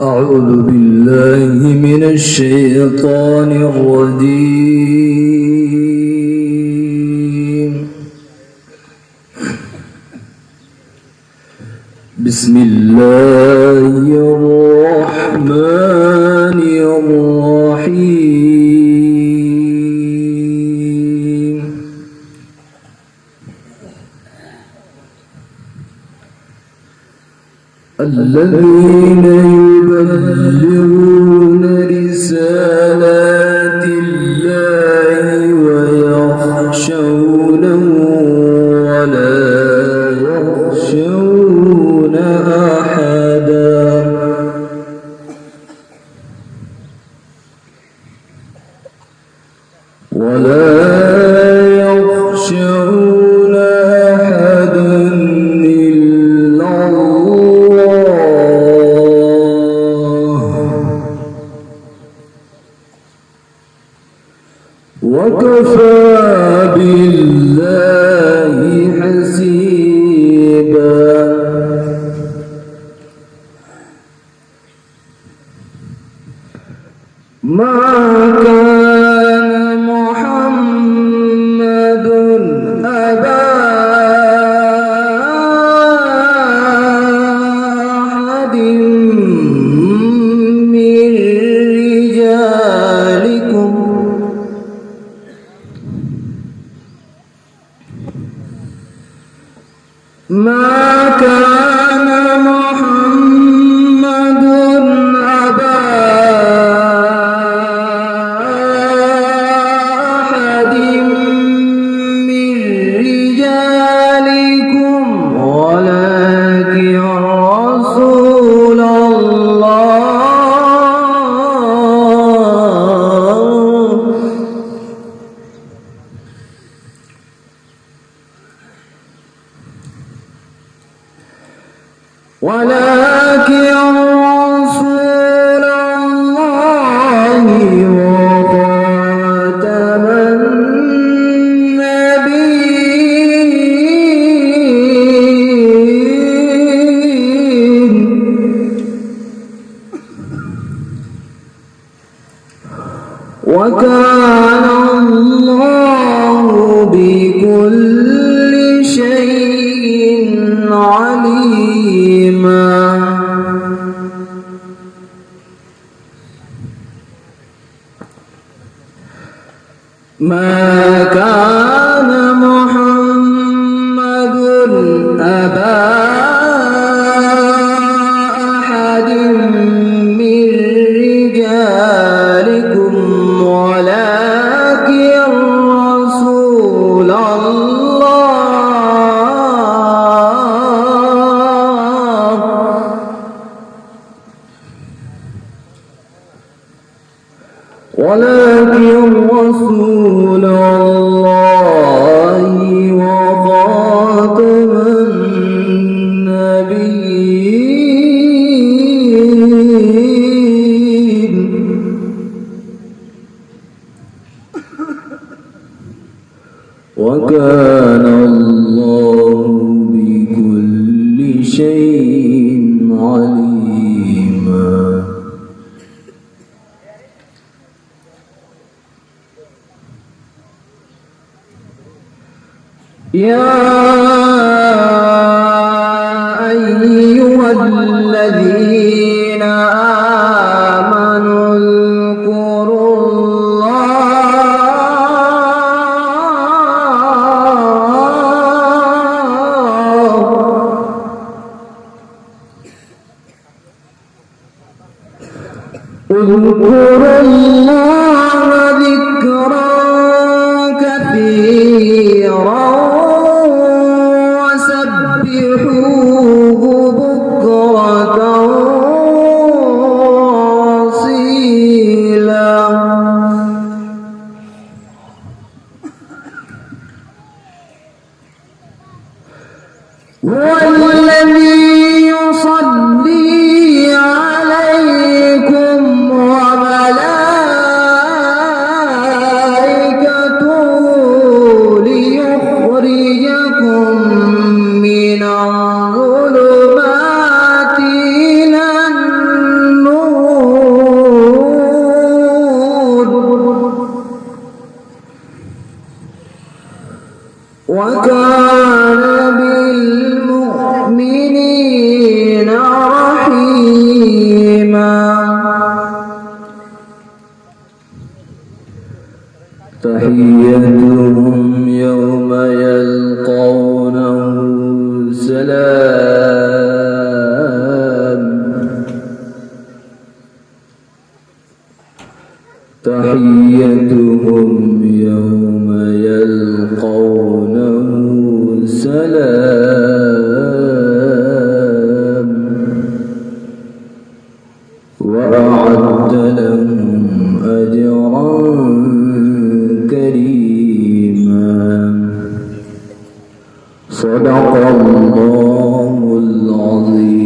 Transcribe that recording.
أعوذ بالله من الشيطان الرجيم. بسم الله الرحمن الرحيم. الذين يبلغون رسالات الله ويخشونه ولا يخشون أحدا وكفى بالله حسيبا. ما كان محمد أبا أحد من رجالكم ما كان محمد أبا أحد من رجالكم ولكن رسول الله وخاتم النبيين. وكان الله بكل شيء عليما. ما كان محمد أبا أحد من رجالكم ولكن رسول الله وخاتم النبيين. وكان الله بكل شيء عليما. يا أيها الذين آمنوا اذكروا الله ذكرا كثيرا وسبحوه بكرة وأصيلا. هو الذي يصلي عليكم وملائكته تحيتهم يوم يلقونه سلام تحيتهم يوم يلقونه سلام وأعد لهم أجرا كريما صدق الله العظيم.